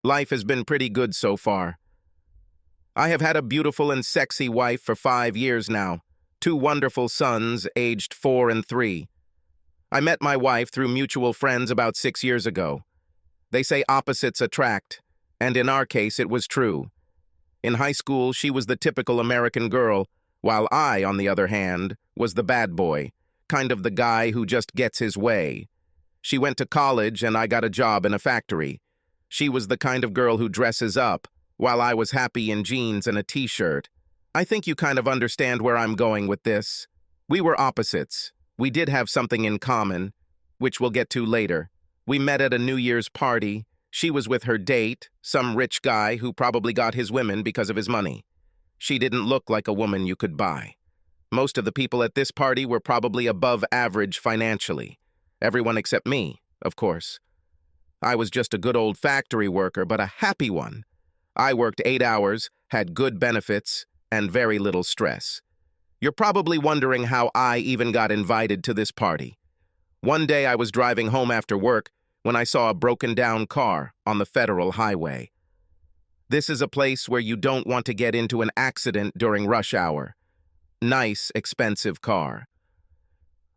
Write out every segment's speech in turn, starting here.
Life has been pretty good so far. I have had a beautiful and sexy wife for 5 years now, 2 wonderful sons aged 4 and 3. I met my wife through mutual friends about 6 years ago. They say opposites attract, and in our case it was true. In high school, she was the typical American girl, while I, on the other hand, was the bad boy, kind of the guy who just gets his way. She went to college and I got a job in a factory. She was the kind of girl who dresses up, while I was happy in jeans and a t-shirt. I think you kind of understand where I'm going with this. We were opposites. We did have something in common, which we'll get to later. We met at a New Year's party. She was with her date, some rich guy who probably got his women because of his money. She didn't look like a woman you could buy. Most of the people at this party were probably above average financially. Everyone except me, of course. I was just a good old factory worker, but a happy one. I worked 8 hours, had good benefits, and very little stress. You're probably wondering how I even got invited to this party. One day I was driving home after work when I saw a broken-down car on the federal highway. This is a place where you don't want to get into an accident during rush hour. Nice, expensive car.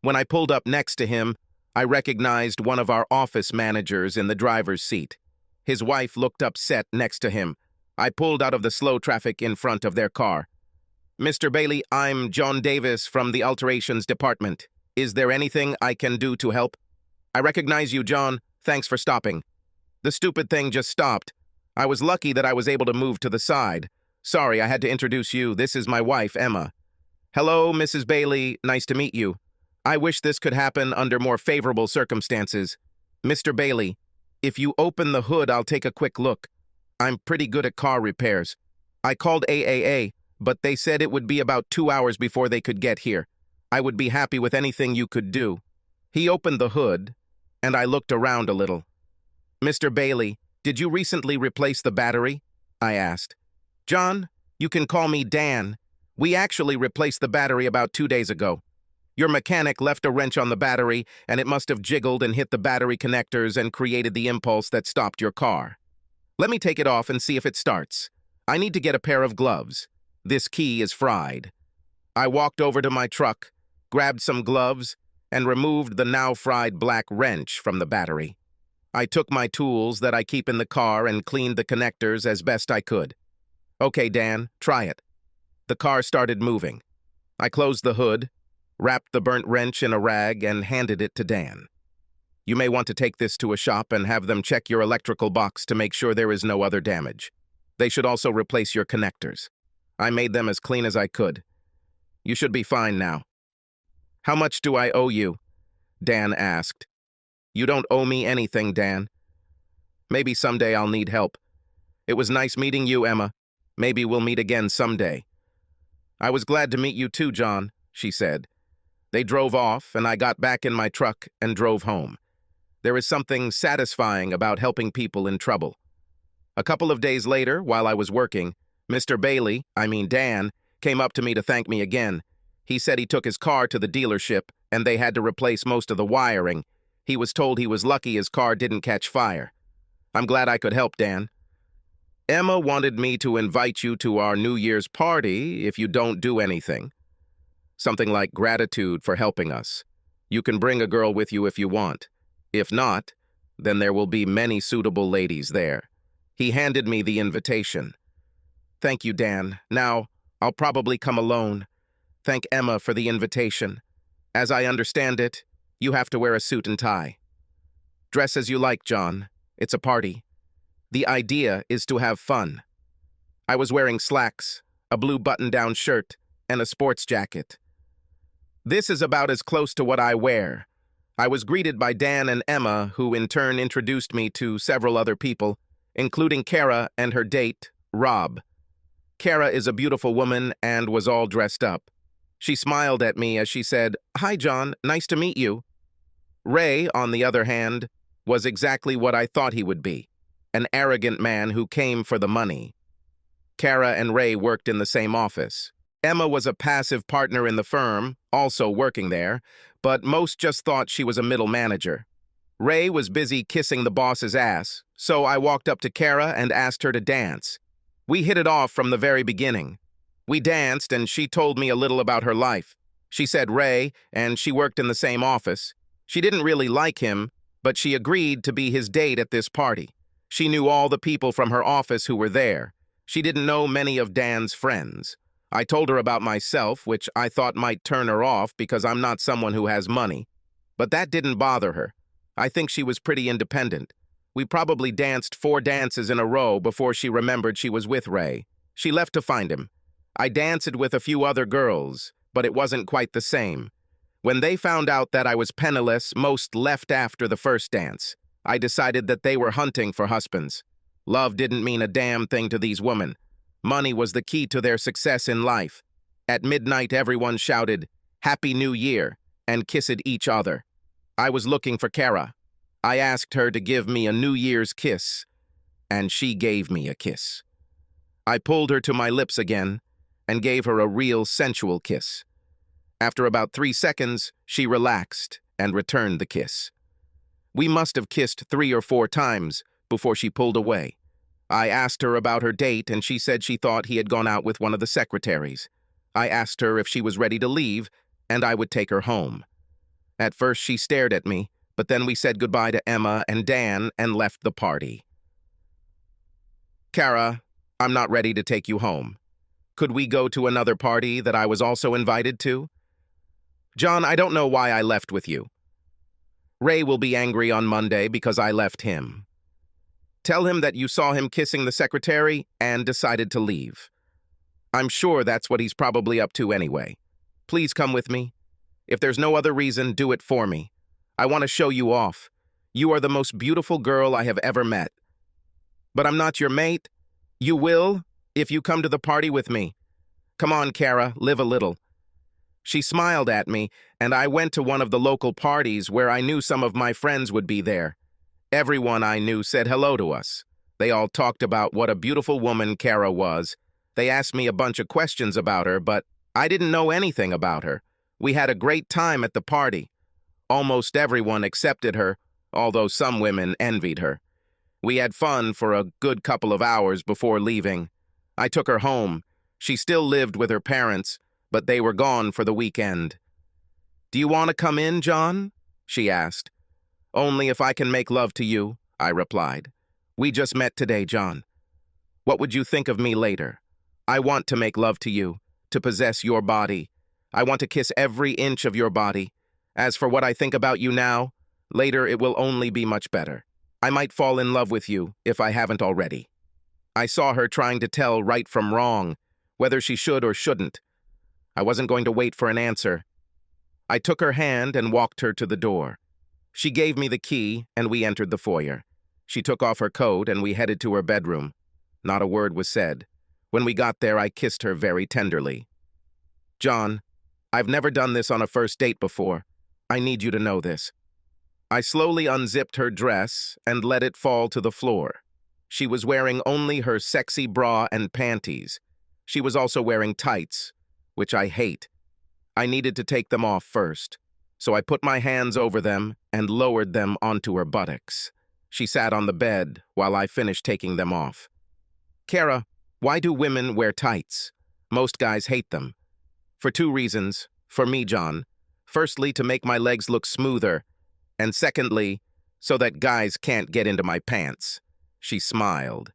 When I pulled up next to him, I recognized one of our office managers in the driver's seat. His wife looked upset next to him. I pulled out of the slow traffic in front of their car. "Mr. Bailey, I'm John Davis from the alterations department. Is there anything I can do to help?" "I recognize you, John. Thanks for stopping." "The stupid thing just stopped. I was lucky that I was able to move to the side. Sorry, I had to introduce you. This is my wife, Emma." "Hello, Mrs. Bailey. Nice to meet you. I wish this could happen under more favorable circumstances. Mr. Bailey, if you open the hood, I'll take a quick look. I'm pretty good at car repairs. I called AAA, but they said it would be about 2 hours before they could get here. I would be happy with anything you could do." He opened the hood, and I looked around a little. "Mr. Bailey, did you recently replace the battery?" I asked. "John, you can call me Dan. We actually replaced the battery about 2 days ago. Your mechanic left a wrench on the battery, and it must have jiggled and hit the battery connectors and created the impulse that stopped your car. Let me take it off and see if it starts. I need to get a pair of gloves. This key is fried." I walked over to my truck, grabbed some gloves, and removed the now fried black wrench from the battery. I took my tools that I keep in the car and cleaned the connectors as best I could. "Okay, Dan, try it." The car started moving. I closed the hood, wrapped the burnt wrench in a rag, and handed it to Dan. "You may want to take this to a shop and have them check your electrical box to make sure there is no other damage. They should also replace your connectors. I made them as clean as I could. You should be fine now." "How much do I owe you?" Dan asked. "You don't owe me anything, Dan. Maybe someday I'll need help. It was nice meeting you, Emma. Maybe we'll meet again someday." "I was glad to meet you too, John," she said. They drove off, and I got back in my truck and drove home. There is something satisfying about helping people in trouble. A couple of days later, while I was working, Mr. Bailey, Dan, came up to me to thank me again. He said he took his car to the dealership, and they had to replace most of the wiring. He was told he was lucky his car didn't catch fire. "I'm glad I could help, Dan." "Emma wanted me to invite you to our New Year's party if you don't do anything. Something like gratitude for helping us. You can bring a girl with you if you want. If not, then there will be many suitable ladies there." He handed me the invitation. "Thank you, Dan. Now, I'll probably come alone. Thank Emma for the invitation. As I understand it, you have to wear a suit and tie. Dress as you like, John. It's a party. The idea is to have fun." I was wearing slacks, a blue button-down shirt, and a sports jacket. This is about as close to what I wear. I was greeted by Dan and Emma, who in turn introduced me to several other people, including Kara and her date, Rob. Kara is a beautiful woman and was all dressed up. She smiled at me as she said, "Hi, John, nice to meet you." Ray, on the other hand, was exactly what I thought he would be, an arrogant man who came for the money. Kara and Ray worked in the same office. Emma was a passive partner in the firm, also working there, but most just thought she was a middle manager. Ray was busy kissing the boss's ass, so I walked up to Kara and asked her to dance. We hit it off from the very beginning. We danced and she told me a little about her life. She said Ray, and she worked in the same office. She didn't really like him, but she agreed to be his date at this party. She knew all the people from her office who were there. She didn't know many of Dan's friends. I told her about myself, which I thought might turn her off because I'm not someone who has money. But that didn't bother her. I think she was pretty independent. We probably danced 4 dances in a row before she remembered she was with Ray. She left to find him. I danced with a few other girls, but it wasn't quite the same. When they found out that I was penniless, most left after the first dance. I decided that they were hunting for husbands. Love didn't mean a damn thing to these women. Money was the key to their success in life. At midnight, everyone shouted, "Happy New Year," and kissed each other. I was looking for Kara. I asked her to give me a New Year's kiss, and she gave me a kiss. I pulled her to my lips again and gave her a real sensual kiss. After about 3 seconds, she relaxed and returned the kiss. We must have kissed 3 or 4 times before she pulled away. I asked her about her date, and she said she thought he had gone out with one of the secretaries. I asked her if she was ready to leave, and I would take her home. At first, she stared at me, but then we said goodbye to Emma and Dan and left the party. Kara, I'm not ready to take you home. Could we go to another party that I was also invited to? John, I don't know why I left with you. Ray will be angry on Monday because I left him. Tell him that you saw him kissing the secretary and decided to leave. I'm sure that's what he's probably up to anyway. Please come with me. If there's no other reason, do it for me. I want to show you off. You are the most beautiful girl I have ever met. But I'm not your mate. You will, if you come to the party with me. Come on, Kara, live a little. She smiled at me, and I went to one of the local parties where I knew some of my friends would be there. Everyone I knew said hello to us. They all talked about what a beautiful woman Kara was. They asked me a bunch of questions about her, but I didn't know anything about her. We had a great time at the party. Almost everyone accepted her, although some women envied her. We had fun for a good couple of hours before leaving. I took her home. She still lived with her parents, but they were gone for the weekend. Do you want to come in, John? She asked. Only if I can make love to you, I replied. We just met today, John. What would you think of me later? I want to make love to you, to possess your body. I want to kiss every inch of your body. As for what I think about you now, later it will only be much better. I might fall in love with you if I haven't already. I saw her trying to tell right from wrong, whether she should or shouldn't. I wasn't going to wait for an answer. I took her hand and walked her to the door. She gave me the key, and we entered the foyer. She took off her coat, and we headed to her bedroom. Not a word was said. When we got there, I kissed her very tenderly. John, I've never done this on a first date before. I need you to know this. I slowly unzipped her dress and let it fall to the floor. She was wearing only her sexy bra and panties. She was also wearing tights, which I hate. I needed to take them off first, so I put my hands over them and lowered them onto her buttocks. She sat on the bed while I finished taking them off. Kara, why do women wear tights? Most guys hate them. For 2 reasons, for me, John. Firstly, to make my legs look smoother, and secondly, so that guys can't get into my pants. She smiled.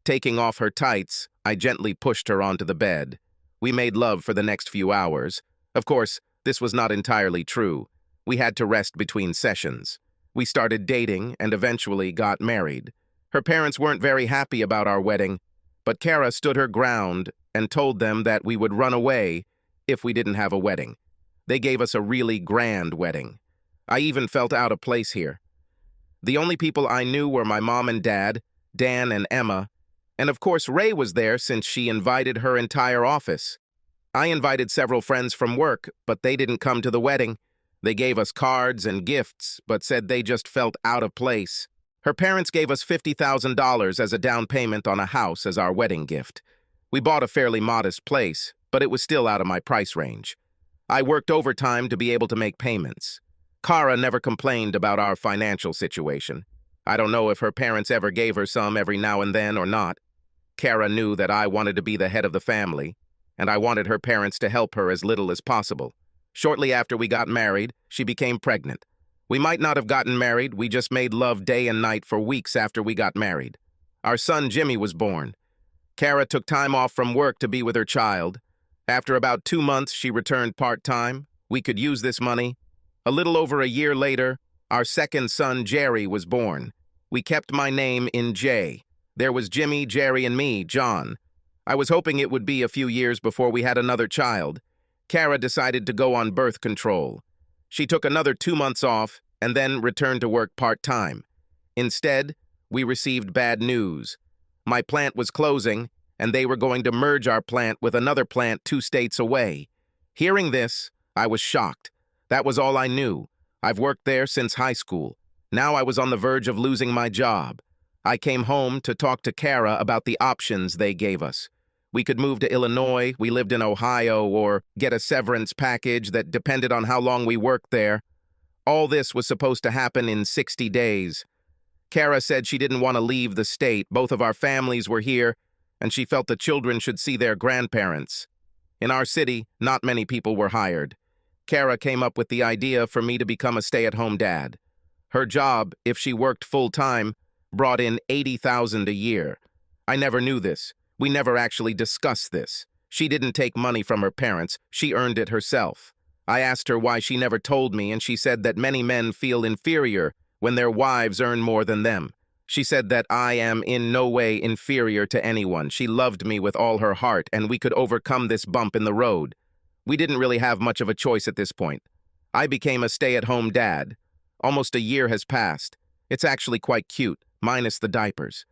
Taking off her tights, I gently pushed her onto the bed. We made love for the next few hours. Of course, this was not entirely true. We had to rest between sessions. We started dating and eventually got married. Her parents weren't very happy about our wedding, but Kara stood her ground and told them that we would run away if we didn't have a wedding. They gave us a really grand wedding. I even felt out of place here. The only people I knew were my mom and dad, Dan and Emma, and of course Ray was there since she invited her entire office. I invited several friends from work, but they didn't come to the wedding. They gave us cards and gifts, but said they just felt out of place. Her parents gave us $50,000 as a down payment on a house as our wedding gift. We bought a fairly modest place, but it was still out of my price range. I worked overtime to be able to make payments. Kara never complained about our financial situation. I don't know if her parents ever gave her some every now and then or not. Kara knew that I wanted to be the head of the family, and I wanted her parents to help her as little as possible. Shortly after we got married, she became pregnant. We might not have gotten married, we just made love day and night for weeks after we got married. Our son Jimmy was born. Kara took time off from work to be with her child. After about 2 months, she returned part-time. We could use this money. A little over a year later, our second son Jerry was born. We kept my name in J. There was Jimmy, Jerry, and me, John. I was hoping it would be a few years before we had another child. Kara decided to go on birth control. She took another 2 months off and then returned to work part-time. Instead, we received bad news. My plant was closing, and they were going to merge our plant with another plant 2 states away. Hearing this, I was shocked. That was all I knew. I've worked there since high school. Now I was on the verge of losing my job. I came home to talk to Kara about the options they gave us. We could move to Illinois, we lived in Ohio, or get a severance package that depended on how long we worked there. All this was supposed to happen in 60 days. Kara said she didn't want to leave the state. Both of our families were here, and she felt the children should see their grandparents. In our city, not many people were hired. Kara came up with the idea for me to become a stay-at-home dad. Her job, if she worked full-time, brought in $80,000 a year. I never knew this. We never actually discussed this. She didn't take money from her parents. She earned it herself. I asked her why she never told me, and she said that many men feel inferior when their wives earn more than them. She said that I am in no way inferior to anyone. She loved me with all her heart, and we could overcome this bump in the road. We didn't really have much of a choice at this point. I became a stay-at-home dad. Almost a year has passed. It's actually quite cute, minus the diapers.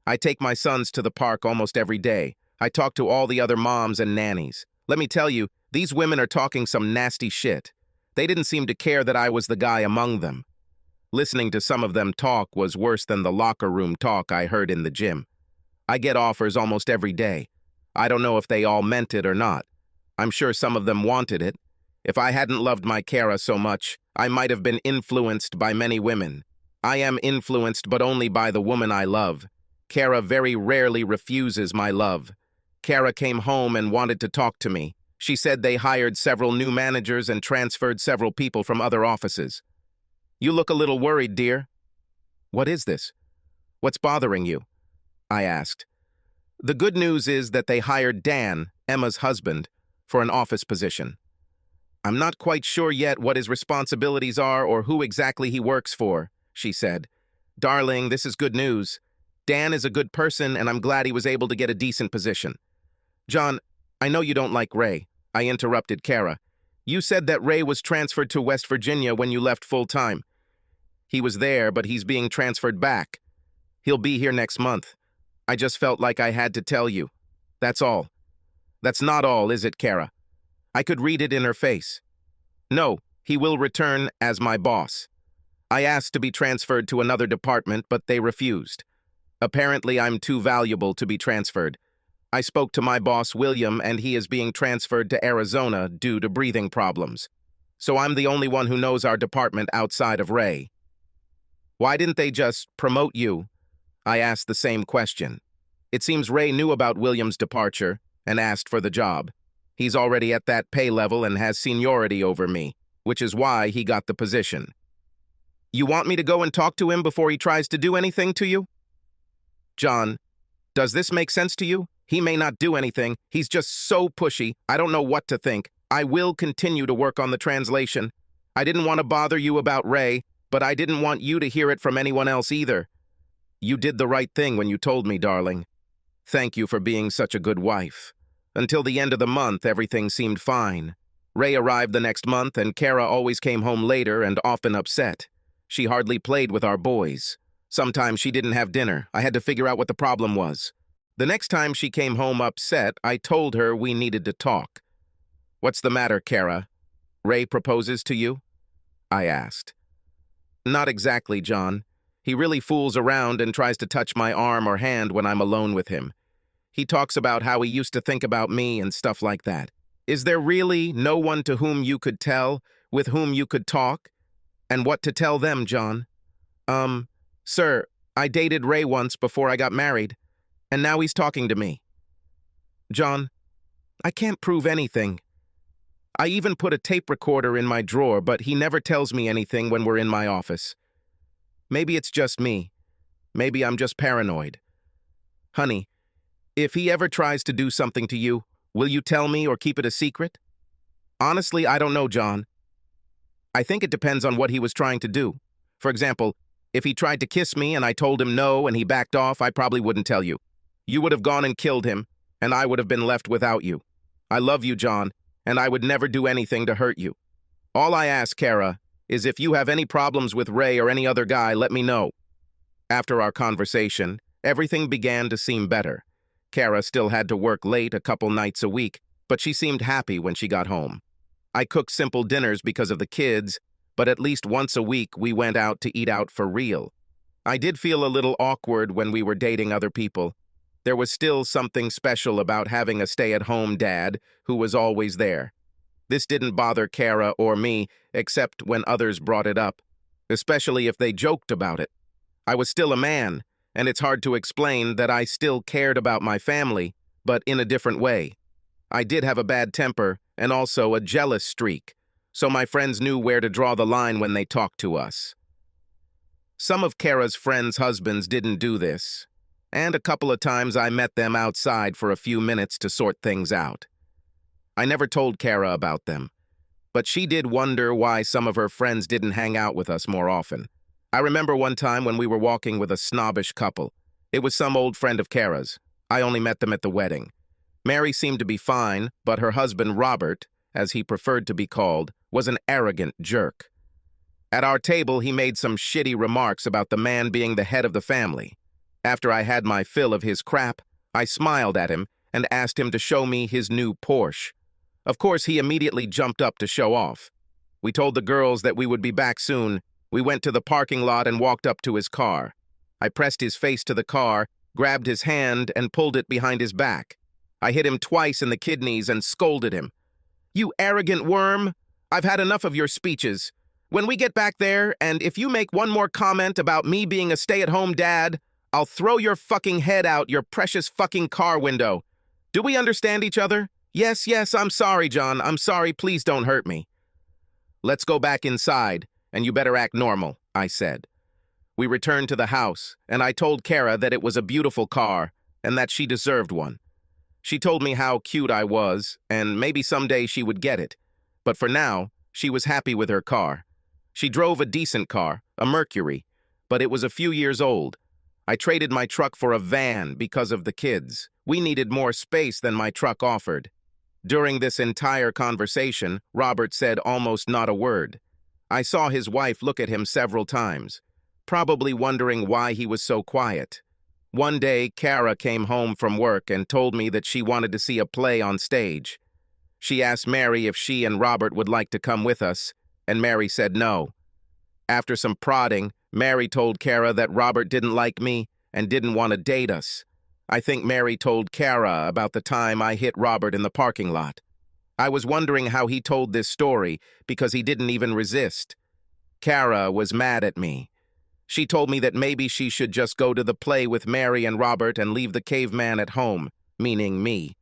I take my sons to the park almost every day. I talk to all the other moms and nannies. Let me tell you, these women are talking some nasty shit. They didn't seem to care that I was the guy among them. Listening to some of them talk was worse than the locker room talk I heard in the gym. I get offers almost every day. I don't know if they all meant it or not. I'm sure some of them wanted it. If I hadn't loved my Kara so much, I might have been influenced by many women. I am influenced, but only by the woman I love. Kara very rarely refuses my love. Kara came home and wanted to talk to me. She said they hired several new managers and transferred several people from other offices. You look a little worried, dear. What is this? What's bothering you? I asked. The good news is that they hired Dan, Emma's husband, for an office position. I'm not quite sure yet what his responsibilities are or who exactly he works for, she said. Darling, this is good news. Dan is a good person, and I'm glad he was able to get a decent position. John, I know you don't like Ray. I interrupted Kara. You said that Ray was transferred to West Virginia when you left full-time. He was there, but he's being transferred back. He'll be here next month. I just felt like I had to tell you. That's all. That's not all, is it, Kara? I could read it in her face. No, he will return as my boss. I asked to be transferred to another department, but they refused. Apparently, I'm too valuable to be transferred. I spoke to my boss, William, and he is being transferred to Arizona due to breathing problems. So I'm the only one who knows our department outside of Ray. Why didn't they just promote you? I asked the same question. It seems Ray knew about William's departure and asked for the job. He's already at that pay level and has seniority over me, which is why he got the position. You want me to go and talk to him before he tries to do anything to you? John, does this make sense to you? He may not do anything. He's just so pushy. I don't know what to think. I will continue to work on the translation. I didn't want to bother you about Ray, but I didn't want you to hear it from anyone else either. You did the right thing when you told me, darling. Thank you for being such a good wife. Until the end of the month, everything seemed fine. Ray arrived the next month, and Kara always came home later and often upset. She hardly played with our boys. Sometimes she didn't have dinner. I had to figure out what the problem was. The next time she came home upset, I told her we needed to talk. What's the matter, Kara? Ray proposes to you? I asked. Not exactly, John. He really fools around and tries to touch my arm or hand when I'm alone with him. He talks about how he used to think about me and stuff like that. Is there really no one to whom you could tell, with whom you could talk? And what to tell them, John? Sir, I dated Ray once before I got married, and now he's talking to me. John, I can't prove anything. I even put a tape recorder in my drawer, but he never tells me anything when we're in my office. Maybe it's just me. Maybe I'm just paranoid. Honey, if he ever tries to do something to you, will you tell me or keep it a secret? Honestly, I don't know, John. I think it depends on what he was trying to do. For example, if he tried to kiss me and I told him no and he backed off, I probably wouldn't tell you. You would have gone and killed him, and I would have been left without you. I love you, John, and I would never do anything to hurt you. All I ask, Kara, is if you have any problems with Ray or any other guy, let me know. After our conversation, everything began to seem better. Kara still had to work late a couple nights a week, but she seemed happy when she got home. I cooked simple dinners because of the kids, but at least once a week we went out to eat out for real. I did feel a little awkward when we were dating other people. There was still something special about having a stay-at-home dad who was always there. This didn't bother Kara or me, except when others brought it up, especially if they joked about it. I was still a man, and it's hard to explain that I still cared about my family, but in a different way. I did have a bad temper and also a jealous streak, so my friends knew where to draw the line when they talked to us. Some of Kara's friends' husbands didn't do this, and a couple of times I met them outside for a few minutes to sort things out. I never told Kara about them, but she did wonder why some of her friends didn't hang out with us more often. I remember one time when we were walking with a snobbish couple. It was some old friend of Kara's. I only met them at the wedding. Mary seemed to be fine, but her husband, Robert, as he preferred to be called, was an arrogant jerk. At our table, he made some shitty remarks about the man being the head of the family. After I had my fill of his crap, I smiled at him and asked him to show me his new Porsche. Of course, he immediately jumped up to show off. We told the girls that we would be back soon. We went to the parking lot and walked up to his car. I pressed his face to the car, grabbed his hand, and pulled it behind his back. I hit him twice in the kidneys and scolded him. "You arrogant worm! I've had enough of your speeches. When we get back there, and if you make one more comment about me being a stay-at-home dad, I'll throw your fucking head out your precious fucking car window. Do we understand each other? Yes, I'm sorry, John. I'm sorry. Please don't hurt me." "Let's go back inside, and you better act normal," I said. We returned to the house, and I told Kara that it was a beautiful car and that she deserved one. She told me how cute I was, and maybe someday she would get it. But for now, she was happy with her car. She drove a decent car, a Mercury, but it was a few years old. I traded my truck for a van because of the kids. We needed more space than my truck offered. During this entire conversation, Robert said almost not a word. I saw his wife look at him several times, probably wondering why he was so quiet. One day, Kara came home from work and told me that she wanted to see a play on stage. She asked Mary if she and Robert would like to come with us, and Mary said no. After some prodding, Mary told Kara that Robert didn't like me and didn't want to date us. I think Mary told Kara about the time I hit Robert in the parking lot. I was wondering how he told this story because he didn't even resist. Kara was mad at me. She told me that maybe she should just go to the play with Mary and Robert and leave the caveman at home, meaning me.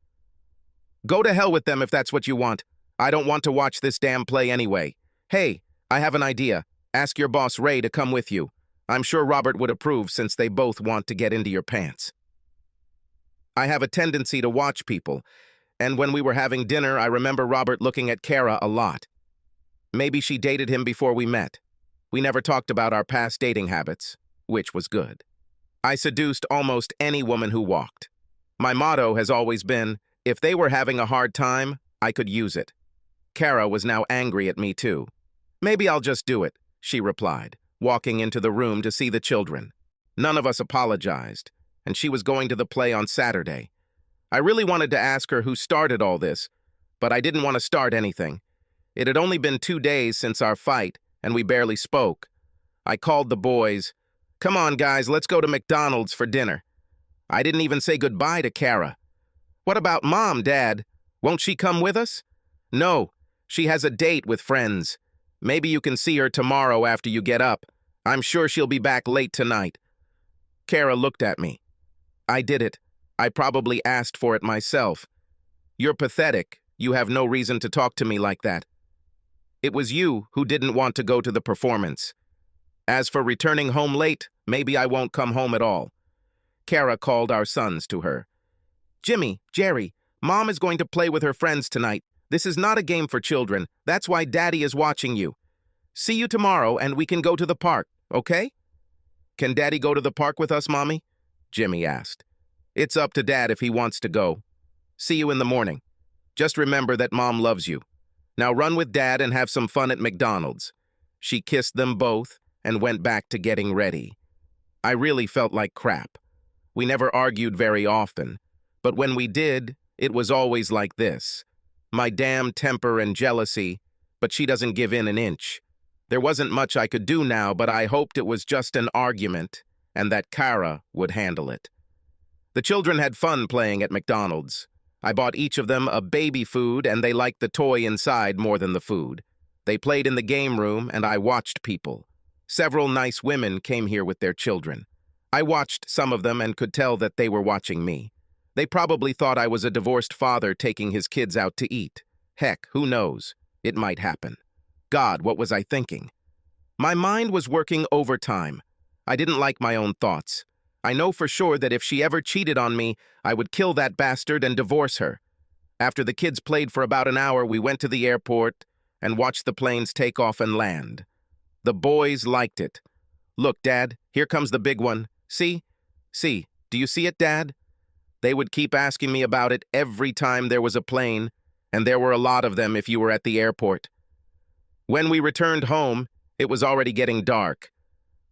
"Go to hell with them if that's what you want. I don't want to watch this damn play anyway. Hey, I have an idea. Ask your boss Ray to come with you. I'm sure Robert would approve since they both want to get into your pants." I have a tendency to watch people, and when we were having dinner, I remember Robert looking at Kara a lot. Maybe she dated him before we met. We never talked about our past dating habits, which was good. I seduced almost any woman who walked. My motto has always been, if they were having a hard time, I could use it. Kara was now angry at me too. "Maybe I'll just do it," she replied, walking into the room to see the children. None of us apologized, and she was going to the play on Saturday. I really wanted to ask her who started all this, but I didn't want to start anything. It had only been 2 days since our fight, and we barely spoke. I called the boys. "Come on, guys, let's go to McDonald's for dinner." I didn't even say goodbye to Kara. "What about Mom, Dad? Won't she come with us?" "No, she has a date with friends." Maybe you can see her tomorrow after you get up. I'm sure she'll be back late tonight. Kara looked at me. I did it. I probably asked for it myself. You're pathetic. You have no reason to talk to me like that. It was you who didn't want to go to the performance. As for returning home late, maybe I won't come home at all. Kara called our sons to her. Jimmy, Jerry, Mom is going to play with her friends tonight. This is not a game for children. That's why Daddy is watching you. See you tomorrow and we can go to the park, okay? Can Daddy go to the park with us, Mommy? Jimmy asked. It's up to Dad if he wants to go. See you in the morning. Just remember that Mom loves you. Now run with Dad and have some fun at McDonald's. She kissed them both and went back to getting ready. I really felt like crap. We never argued very often, but when we did, it was always like this. My damn temper and jealousy, but she doesn't give in an inch. There wasn't much I could do now, but I hoped it was just an argument and that Kara would handle it. The children had fun playing at McDonald's. I bought each of them a baby food and they liked the toy inside more than the food. They played in the game room and I watched people. Several nice women came here with their children. I watched some of them and could tell that they were watching me. They probably thought I was a divorced father taking his kids out to eat. Heck, who knows? It might happen. God, what was I thinking? My mind was working overtime. I didn't like my own thoughts. I know for sure that if she ever cheated on me, I would kill that bastard and divorce her. After the kids played for about an hour, we went to the airport and watched the planes take off and land. The boys liked it. Look, Dad, here comes the big one. See? See, do you see it, Dad? They would keep asking me about it every time there was a plane, and there were a lot of them if you were at the airport. When we returned home, it was already getting dark.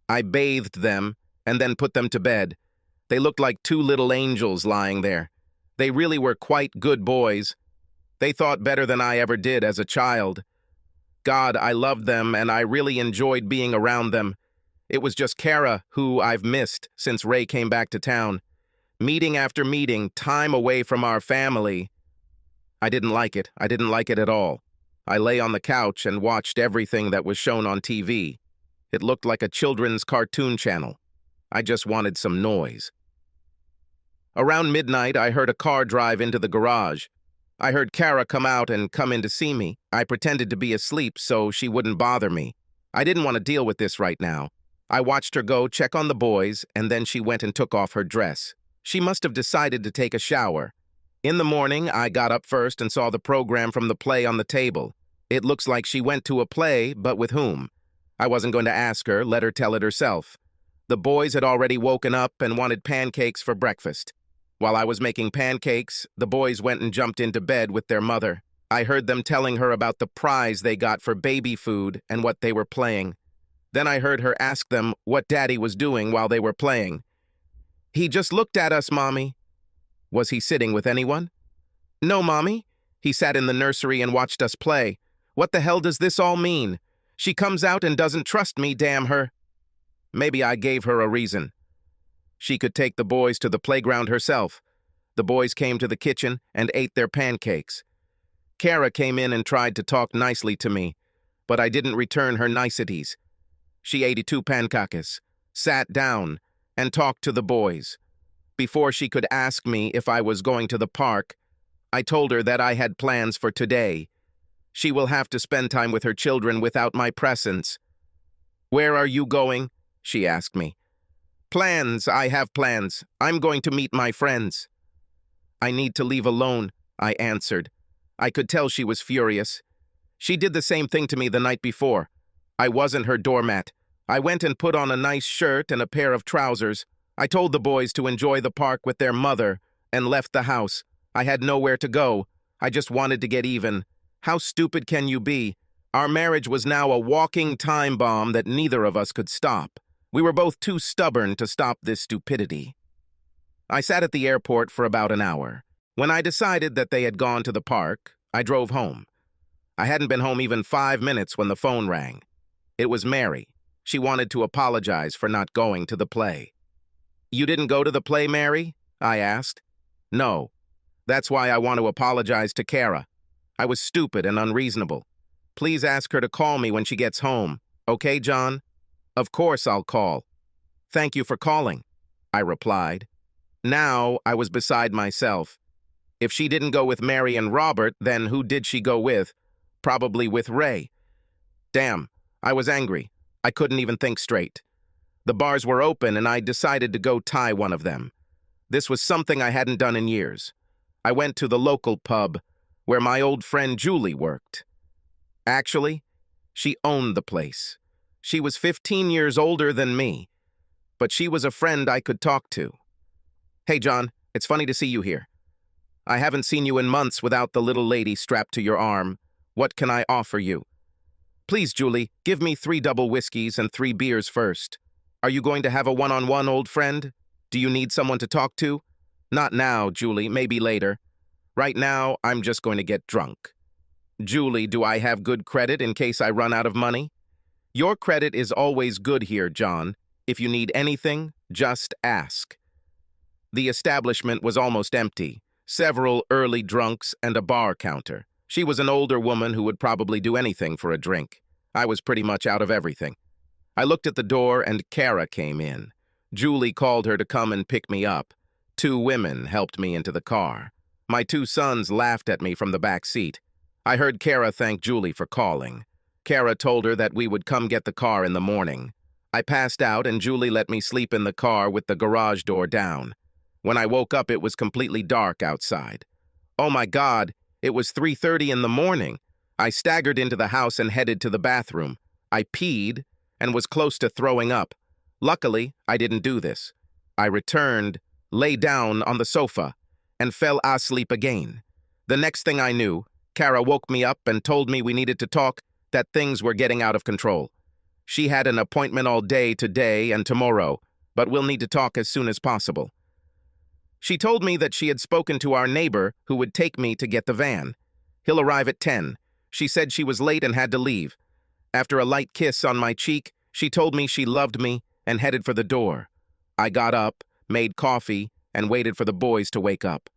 I bathed them and then put them to bed. They looked like two little angels lying there. They really were quite good boys. They thought better than I ever did as a child. God, I loved them and I really enjoyed being around them. It was just Kara who I've missed since Ray came back to town. Meeting after meeting, time away from our family. I didn't like it. I didn't like it at all. I lay on the couch and watched everything that was shown on TV. It looked like a children's cartoon channel. I just wanted some noise. Around midnight, I heard a car drive into the garage. I heard Kara come out and come in to see me. I pretended to be asleep so she wouldn't bother me. I didn't want to deal with this right now. I watched her go check on the boys, and then she went and took off her dress. She must have decided to take a shower. In the morning, I got up first and saw the program from the play on the table. It looks like she went to a play, but with whom? I wasn't going to ask her, let her tell it herself. The boys had already woken up and wanted pancakes for breakfast. While I was making pancakes, the boys went and jumped into bed with their mother. I heard them telling her about the prize they got for baby food and what they were playing. Then I heard her ask them what Daddy was doing while they were playing. He just looked at us, Mommy. Was he sitting with anyone? No, Mommy. He sat in the nursery and watched us play. What the hell does this all mean? She comes out and doesn't trust me, damn her. Maybe I gave her a reason. She could take the boys to the playground herself. The boys came to the kitchen and ate their pancakes. Kara came in and tried to talk nicely to me, but I didn't return her niceties. She ate 2 pancakes, sat down, and talked to the boys. Before she could ask me if I was going to the park, I told her that I had plans for today. She will have to spend time with her children without my presence. Where are you going? She asked me. Plans, I have plans. I'm going to meet my friends. I need to leave alone, I answered. I could tell she was furious. She did the same thing to me the night before. I wasn't her doormat. I went and put on a nice shirt and a pair of trousers. I told the boys to enjoy the park with their mother and left the house. I had nowhere to go. I just wanted to get even. How stupid can you be? Our marriage was now a walking time bomb that neither of us could stop. We were both too stubborn to stop this stupidity. I sat at the airport for about an hour. When I decided that they had gone to the park, I drove home. I hadn't been home even 5 minutes when the phone rang. It was Mary. She wanted to apologize for not going to the play. You didn't go to the play, Mary? I asked. No. That's why I want to apologize to Kara. I was stupid and unreasonable. Please ask her to call me when she gets home. Okay, John? Of course I'll call. Thank you for calling, I replied. Now I was beside myself. If she didn't go with Mary and Robert, then who did she go with? Probably with Ray. Damn, I was angry. I couldn't even think straight. The bars were open and I decided to go tie one of them. This was something I hadn't done in years. I went to the local pub where my old friend Julie worked. Actually, she owned the place. She was 15 years older than me, but she was a friend I could talk to. Hey, John, it's funny to see you here. I haven't seen you in months without the little lady strapped to your arm. What can I offer you? Please, Julie, give me 3 double whiskeys and 3 beers first. Are you going to have a one-on-one, old friend? Do you need someone to talk to? Not now, Julie, maybe later. Right now, I'm just going to get drunk. Julie, do I have good credit in case I run out of money? Your credit is always good here, John. If you need anything, just ask. The establishment was almost empty. Several early drunks and a bar counter. She was an older woman who would probably do anything for a drink. I was pretty much out of everything. I looked at the door and Kara came in. Julie called her to come and pick me up. 2 women helped me into the car. My 2 sons laughed at me from the back seat. I heard Kara thank Julie for calling. Kara told her that we would come get the car in the morning. I passed out and Julie let me sleep in the car with the garage door down. When I woke up, it was completely dark outside. Oh my God, it was 3:30 in the morning. I staggered into the house and headed to the bathroom. I peed and was close to throwing up. Luckily, I didn't do this. I returned, lay down on the sofa, and fell asleep again. The next thing I knew, Kara woke me up and told me we needed to talk, that things were getting out of control. She had an appointment all day today and tomorrow, but we'll need to talk as soon as possible. She told me that she had spoken to our neighbor who would take me to get the van. He'll arrive at 10. She said she was late and had to leave. After a light kiss on my cheek, she told me she loved me and headed for the door. I got up, made coffee, and waited for the boys to wake up.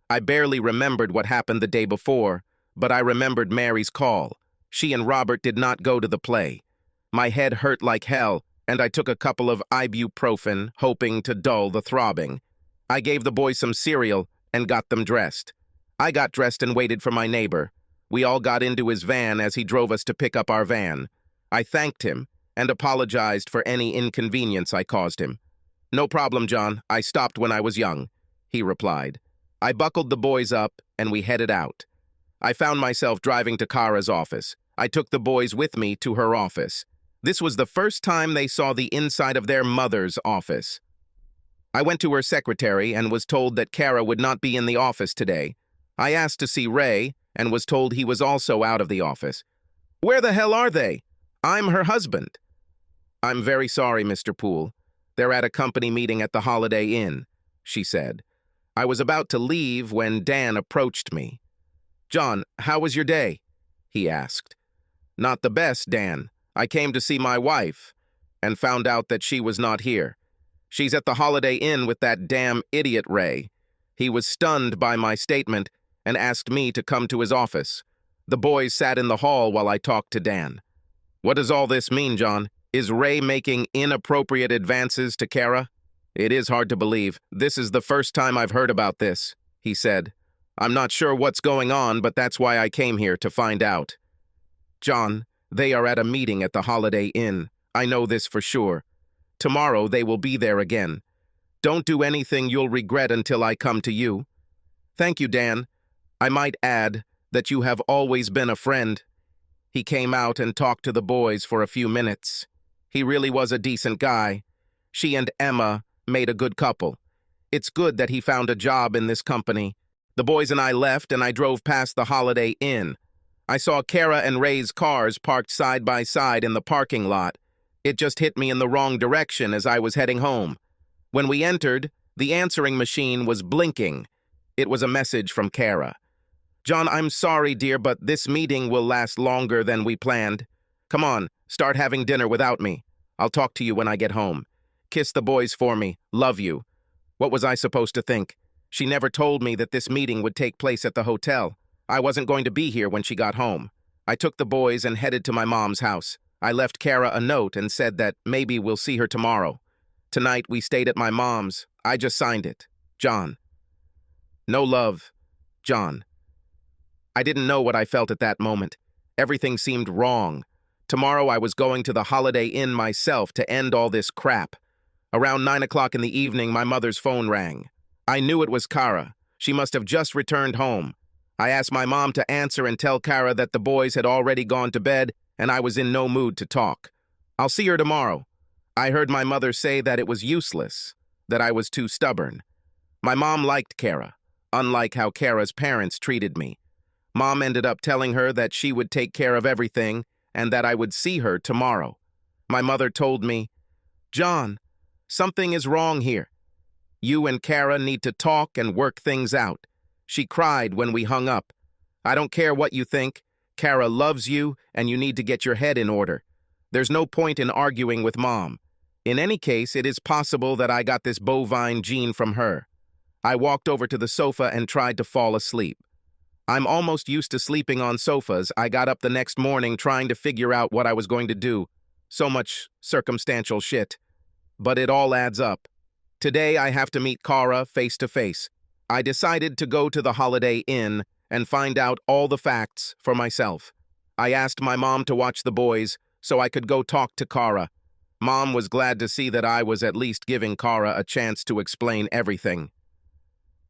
I barely remembered what happened the day before, but I remembered Mary's call. She and Robert did not go to the play. My head hurt like hell, and I took a couple of ibuprofen, hoping to dull the throbbing. I gave the boys some cereal and got them dressed. I got dressed and waited for my neighbor. We all got into his van as he drove us to pick up our van. I thanked him and apologized for any inconvenience I caused him. No problem, John. I stopped when I was young, he replied. I buckled the boys up and we headed out. I found myself driving to Kara's office. I took the boys with me to her office. This was the first time they saw the inside of their mother's office. I went to her secretary and was told that Kara would not be in the office today. I asked to see Ray and was told he was also out of the office. Where the hell are they? I'm her husband. I'm very sorry, Mr. Poole. They're at a company meeting at the Holiday Inn, she said. I was about to leave when Dan approached me. John, how was your day? He asked. Not the best, Dan. I came to see my wife and found out that she was not here. She's at the Holiday Inn with that damn idiot Ray. He was stunned by my statement and asked me to come to his office. The boys sat in the hall while I talked to Dan. What does all this mean, John? Is Ray making inappropriate advances to Kara? It is hard to believe. This is the first time I've heard about this, he said. I'm not sure what's going on, but that's why I came here to find out. John, they are at a meeting at the Holiday Inn. I know this for sure. Tomorrow they will be there again. Don't do anything you'll regret until I come to you. Thank you, Dan. I might add that you have always been a friend. He came out and talked to the boys for a few minutes. He really was a decent guy. She and Emma made a good couple. It's good that he found a job in this company. The boys and I left and I drove past the Holiday Inn. I saw Kara and Ray's cars parked side by side in the parking lot. It just hit me in the wrong direction as I was heading home. When we entered, the answering machine was blinking. It was a message from Kara. John, I'm sorry, dear, but this meeting will last longer than we planned. Come on, start having dinner without me. I'll talk to you when I get home. Kiss the boys for me. Love you. What was I supposed to think? She never told me that this meeting would take place at the hotel. I wasn't going to be here when she got home. I took the boys and headed to my mom's house. I left Kara a note and said that maybe we'll see her tomorrow. Tonight we stayed at my mom's. I just signed it. John. No love. John. I didn't know what I felt at that moment. Everything seemed wrong. Tomorrow I was going to the Holiday Inn myself to end all this crap. Around 9 o'clock in the evening, my mother's phone rang. I knew it was Kara. She must have just returned home. I asked my mom to answer and tell Kara that the boys had already gone to bed and I was in no mood to talk. I'll see her tomorrow. I heard my mother say that it was useless, that I was too stubborn. My mom liked Kara, unlike how Kara's parents treated me. Mom ended up telling her that she would take care of everything and that I would see her tomorrow. My mother told me, "John, something is wrong here. You and Kara need to talk and work things out." She cried when we hung up. "I don't care what you think. Kara loves you, and you need to get your head in order. There's no point in arguing with Mom. In any case, it is possible that I got this bovine gene from her." I walked over to the sofa and tried to fall asleep. I'm almost used to sleeping on sofas. I got up the next morning trying to figure out what I was going to do. So much circumstantial shit. But it all adds up. Today I have to meet Kara face to face. I decided to go to the Holiday Inn and find out all the facts for myself. I asked my mom to watch the boys so I could go talk to Kara. Mom was glad to see that I was at least giving Kara a chance to explain everything.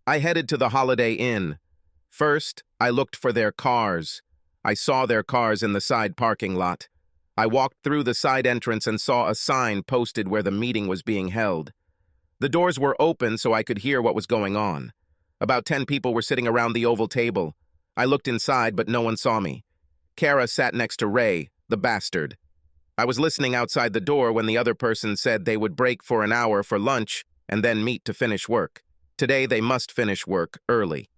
I headed to the Holiday Inn. First, I looked for their cars. I saw their cars in the side parking lot. I walked through the side entrance and saw a sign posted where the meeting was being held. The doors were open so I could hear what was going on. About 10 people were sitting around the oval table. I looked inside, but no one saw me. Kara sat next to Ray, the bastard. I was listening outside the door when the other person said they would break for an hour for lunch and then meet to finish work. Today they must finish work early.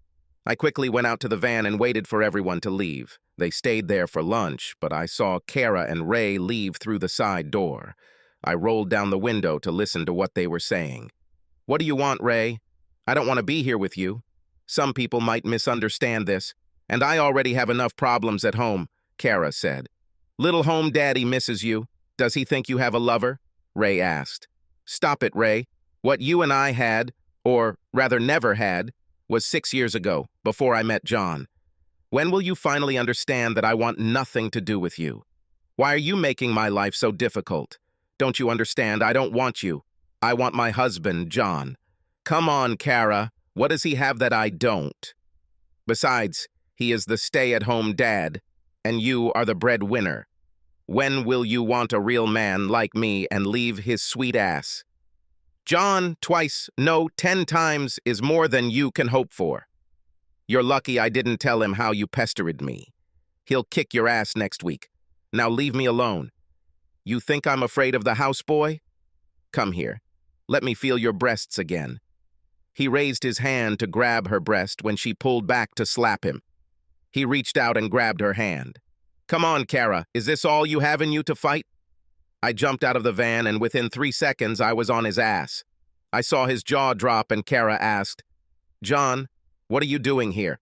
I quickly went out to the van and waited for everyone to leave. They stayed there for lunch, but I saw Kara and Ray leave through the side door. I rolled down the window to listen to what they were saying. "What do you want, Ray? I don't want to be here with you. Some people might misunderstand this, and I already have enough problems at home," Kara said. "Little home daddy misses you. Does he think you have a lover?" Ray asked. "Stop it, Ray. What you and I had, or rather never had, was 6 years ago, before I met John. When will you finally understand that I want nothing to do with you? Why are you making my life so difficult? Don't you understand? I don't want you. I want my husband, John. Come on, Kara. What does he have that I don't? Besides, he is the stay-at-home dad, and you are the breadwinner. When will you want a real man like me and leave his sweet ass? John, twice, no, 10 times is more than you can hope for. You're lucky I didn't tell him how you pestered me. He'll kick your ass next week. Now leave me alone. You think I'm afraid of the houseboy? Come here. Let me feel your breasts again." He raised his hand to grab her breast when she pulled back to slap him. He reached out and grabbed her hand. "Come on, Kara, is this all you have in you to fight?" I jumped out of the van, and within 3 seconds I was on his ass. I saw his jaw drop, and Kara asked, "John, what are you doing here?"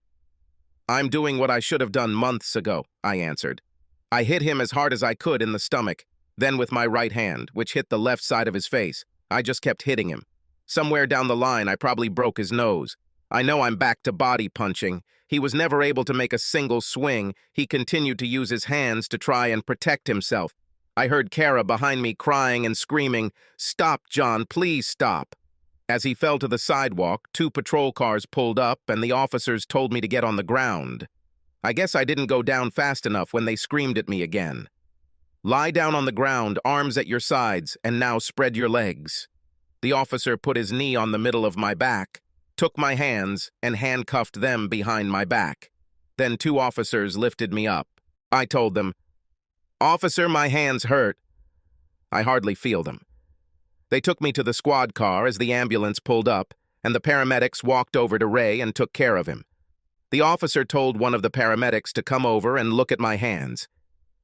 "I'm doing what I should have done months ago," I answered. I hit him as hard as I could in the stomach, then with my right hand, which hit the left side of his face. I just kept hitting him. Somewhere down the line, I probably broke his nose. I know I'm back to body punching. He was never able to make a single swing. He continued to use his hands to try and protect himself. I heard Kara behind me crying and screaming, "Stop, John, please stop." As he fell to the sidewalk, 2 patrol cars pulled up and the officers told me to get on the ground. I guess I didn't go down fast enough when they screamed at me again. "Lie down on the ground, arms at your sides, and now spread your legs." The officer put his knee on the middle of my back, took my hands, and handcuffed them behind my back. Then 2 officers lifted me up. I told them, "Officer, my hands hurt." I hardly feel them. They took me to the squad car as the ambulance pulled up, and the paramedics walked over to Ray and took care of him. The officer told one of the paramedics to come over and look at my hands.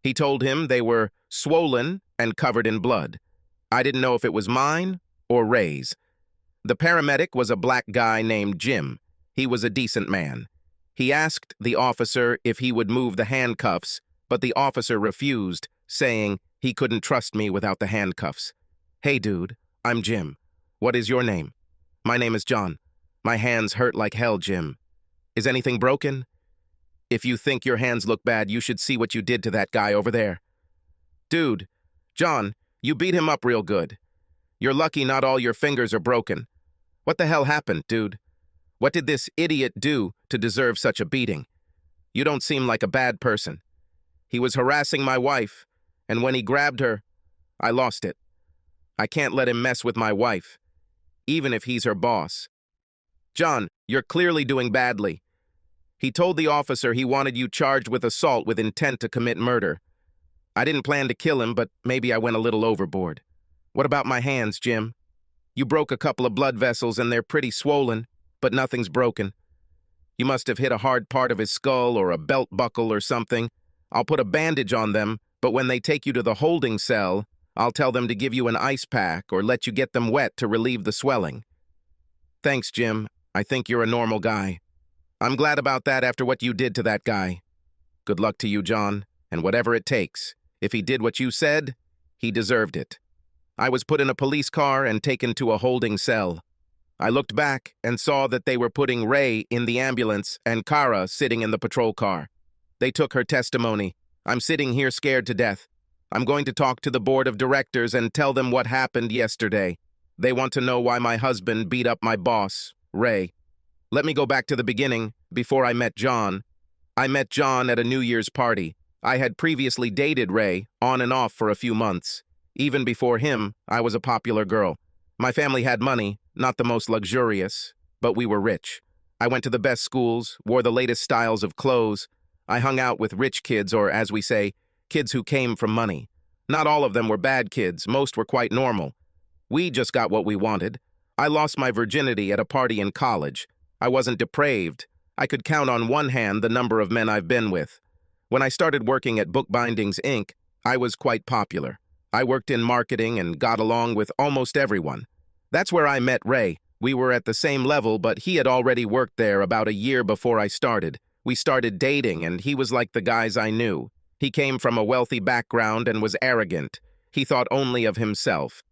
He told him they were swollen and covered in blood. I didn't know if it was mine or Ray's. The paramedic was a black guy named Jim. He was a decent man. He asked the officer if he would move the handcuffs but the officer refused, saying he couldn't trust me without the handcuffs. "Hey, dude, I'm Jim. What is your name?" "My name is John. My hands hurt like hell, Jim." "Is anything broken?" "If you think your hands look bad, you should see what you did to that guy over there." "Dude, John, you beat him up real good. You're lucky not all your fingers are broken. What the hell happened, dude? What did this idiot do to deserve such a beating? You don't seem like a bad person. He was harassing my wife, and when he grabbed her, I lost it. I can't let him mess with my wife, even if he's her boss." "John, you're clearly doing badly. He told the officer he wanted you charged with assault with intent to commit murder. I didn't plan to kill him, but maybe I went a little overboard." "What about my hands, Jim? You broke a couple of blood vessels and they're pretty swollen, but nothing's broken. You must have hit a hard part of his skull or a belt buckle or something. I'll put a bandage on them, but when they take you to the holding cell, I'll tell them to give you an ice pack or let you get them wet to relieve the swelling." "Thanks, Jim. I think you're a normal guy. I'm glad about that after what you did to that guy. Good luck to you, John, and whatever it takes. If he did what you said, he deserved it." I was put in a police car and taken to a holding cell. I looked back and saw that they were putting Ray in the ambulance and Kara sitting in the patrol car. They took her testimony. I'm sitting here scared to death. I'm going to talk to the board of directors and tell them what happened yesterday. They want to know why my husband beat up my boss, Ray. Let me go back to the beginning, before I met John. I met John at a New Year's party. I had previously dated Ray, on and off for a few months. Even before him, I was a popular girl. My family had money, not the most luxurious, but we were rich. I went to the best schools, wore the latest styles of clothes. I hung out with rich kids, or as we say, kids who came from money. Not all of them were bad kids, most were quite normal. We just got what we wanted. I lost my virginity at a party in college. I wasn't depraved. I could count on one hand the number of men I've been with. When I started working at Bookbindings, Inc., I was quite popular. I worked in marketing and got along with almost everyone. That's where I met Ray. We were at the same level, but he had already worked there about a year before I started. We started dating, and he was like the guys I knew. He came from a wealthy background and was arrogant. He thought only of himself.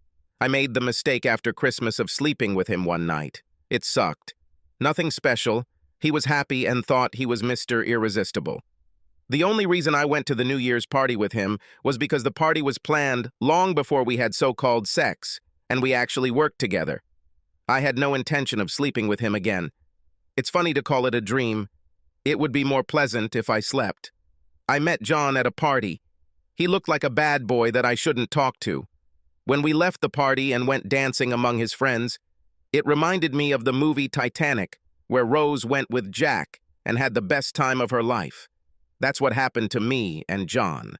I made the mistake after Christmas of sleeping with him one night. It sucked. Nothing special. He was happy and thought he was Mr. Irresistible. The only reason I went to the New Year's party with him was because the party was planned long before we had so-called sex, and we actually worked together. I had no intention of sleeping with him again. It's funny to call it a dream. It would be more pleasant if I slept. I met John at a party. He looked like a bad boy that I shouldn't talk to. When we left the party and went dancing among his friends, it reminded me of the movie Titanic, where Rose went with Jack and had the best time of her life. That's what happened to me and John.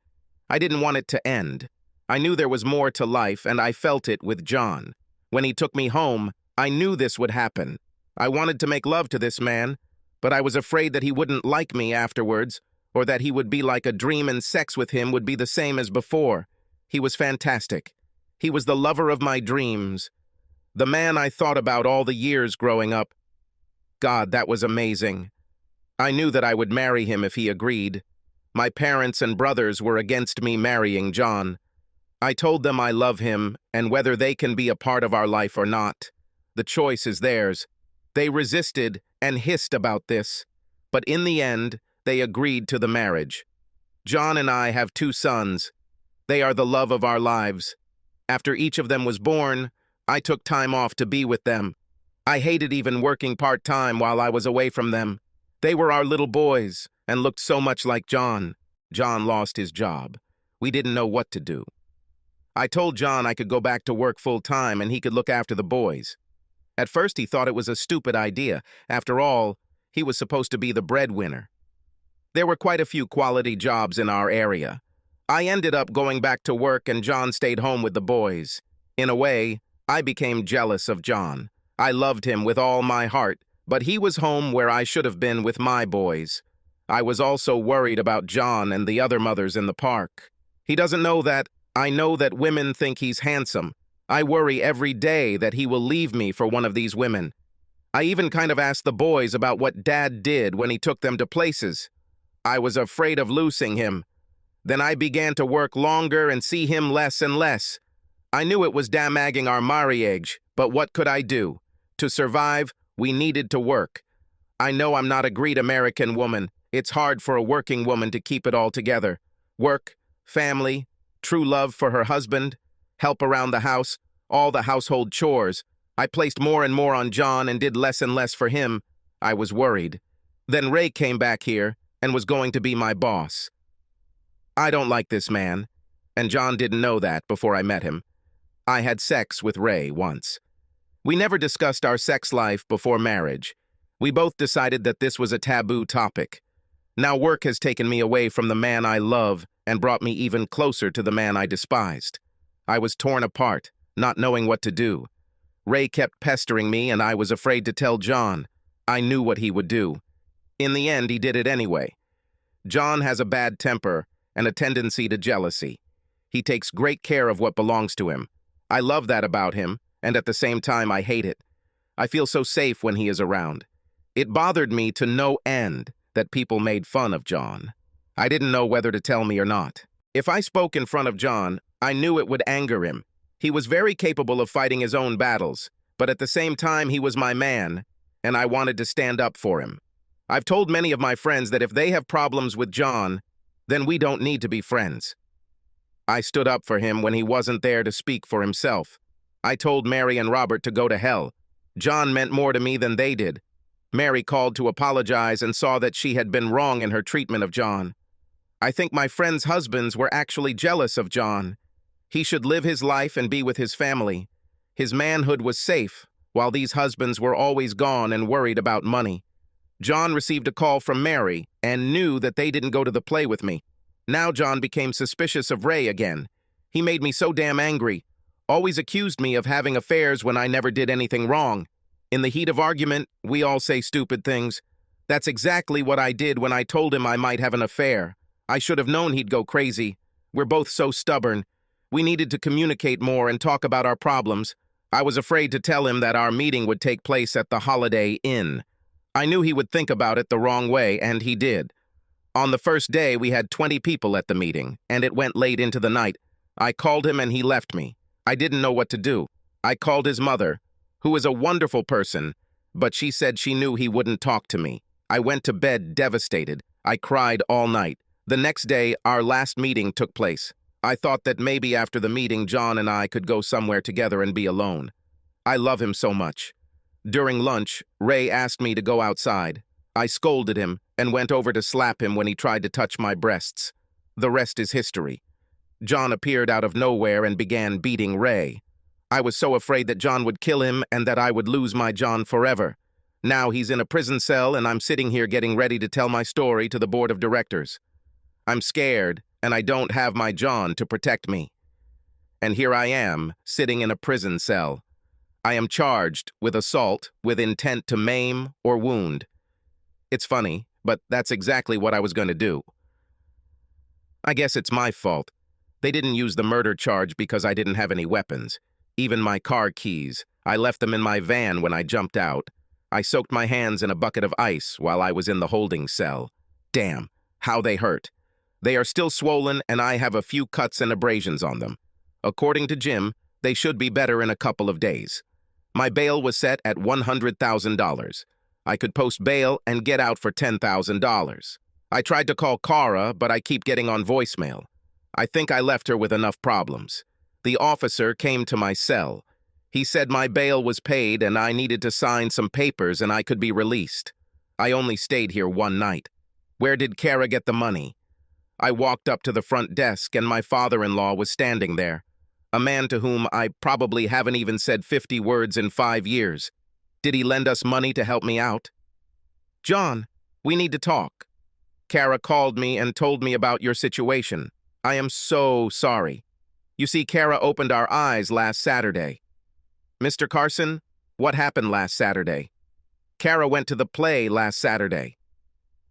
I didn't want it to end. I knew there was more to life, and I felt it with John. When he took me home, I knew this would happen. I wanted to make love to this man, but I was afraid that he wouldn't like me afterwards, or that he would be like a dream and sex with him would be the same as before. He was fantastic. He was the lover of my dreams. The man I thought about all the years growing up. God, that was amazing. I knew that I would marry him if he agreed. My parents and brothers were against me marrying John. I told them I love him, and whether they can be a part of our life or not, the choice is theirs. They resisted and hissed about this, but in the end, they agreed to the marriage. John and I have 2 sons. They are the love of our lives. After each of them was born, I took time off to be with them. I hated even working part-time while I was away from them. They were our little boys and looked so much like John. John lost his job. We didn't know what to do. I told John I could go back to work full-time and he could look after the boys. At first he thought it was a stupid idea. After all, he was supposed to be the breadwinner. There were quite a few quality jobs in our area. I ended up going back to work and John stayed home with the boys. In a way, I became jealous of John. I loved him with all my heart, but he was home where I should have been with my boys. I was also worried about John and the other mothers in the park. He doesn't know that I know that women think he's handsome. I worry every day that he will leave me for one of these women. I even kind of asked the boys about what Dad did when he took them to places. I was afraid of losing him. Then I began to work longer and see him less and less. I knew it was damaging our marriage, but what could I do? To survive, we needed to work. I know I'm not a great American woman. It's hard for a working woman to keep it all together. Work, family, true love for her husband, help around the house, all the household chores. I placed more and more on John and did less and less for him. I was worried. Then Ray came back here and was going to be my boss. I don't like this man, and John didn't know that before I met him. I had sex with Ray once. We never discussed our sex life before marriage. We both decided that this was a taboo topic. Now work has taken me away from the man I love and brought me even closer to the man I despised. I was torn apart, not knowing what to do. Ray kept pestering me and I was afraid to tell John. I knew what he would do. In the end, he did it anyway. John has a bad temper and a tendency to jealousy. He takes great care of what belongs to him. I love that about him, and at the same time I hate it. I feel so safe when he is around. It bothered me to no end that people made fun of John. I didn't know whether to tell me or not. If I spoke in front of John, I knew it would anger him. He was very capable of fighting his own battles, but at the same time he was my man, and I wanted to stand up for him. I've told many of my friends that if they have problems with John, then we don't need to be friends. I stood up for him when he wasn't there to speak for himself. I told Mary and Robert to go to hell. John meant more to me than they did. Mary called to apologize and saw that she had been wrong in her treatment of John. I think my friends' husbands were actually jealous of John. He should live his life and be with his family. His manhood was safe, while these husbands were always gone and worried about money. John received a call from Mary and knew that they didn't go to the play with me. Now John became suspicious of Ray again. He made me so damn angry. Always accused me of having affairs when I never did anything wrong. In the heat of argument, we all say stupid things. That's exactly what I did when I told him I might have an affair. I should have known he'd go crazy. We're both so stubborn. We needed to communicate more and talk about our problems. I was afraid to tell him that our meeting would take place at the Holiday Inn. I knew he would think about it the wrong way, and he did. On the first day, we had 20 people at the meeting, and it went late into the night. I called him and he left me. I didn't know what to do. I called his mother, who is a wonderful person, but she said she knew he wouldn't talk to me. I went to bed devastated. I cried all night. The next day, our last meeting took place. I thought that maybe after the meeting, John and I could go somewhere together and be alone. I love him so much. During lunch, Ray asked me to go outside. I scolded him and went over to slap him when he tried to touch my breasts. The rest is history. John appeared out of nowhere and began beating Ray. I was so afraid that John would kill him and that I would lose my John forever. Now he's in a prison cell and I'm sitting here getting ready to tell my story to the board of directors. I'm scared and I don't have my John to protect me. And here I am, sitting in a prison cell. I am charged with assault with intent to maim or wound. It's funny, but that's exactly what I was going to do. I guess it's my fault. They didn't use the murder charge because I didn't have any weapons. Even my car keys. I left them in my van when I jumped out. I soaked my hands in a bucket of ice while I was in the holding cell. Damn, how they hurt. They are still swollen and I have a few cuts and abrasions on them. According to Jim, they should be better in a couple of days. My bail was set at $100,000. I could post bail and get out for $10,000. I tried to call Cara, but I keep getting on voicemail. I think I left her with enough problems. The officer came to my cell. He said my bail was paid and I needed to sign some papers and I could be released. I only stayed here one night. Where did Cara get the money? I walked up to the front desk and my father-in-law was standing there. A man to whom I probably haven't even said 50 words in 5 years. Did he lend us money to help me out? John, we need to talk. Cara called me and told me about your situation. I am so sorry. You see, Cara opened our eyes last Saturday. Mr. Carson, what happened last Saturday? Cara went to the play last Saturday.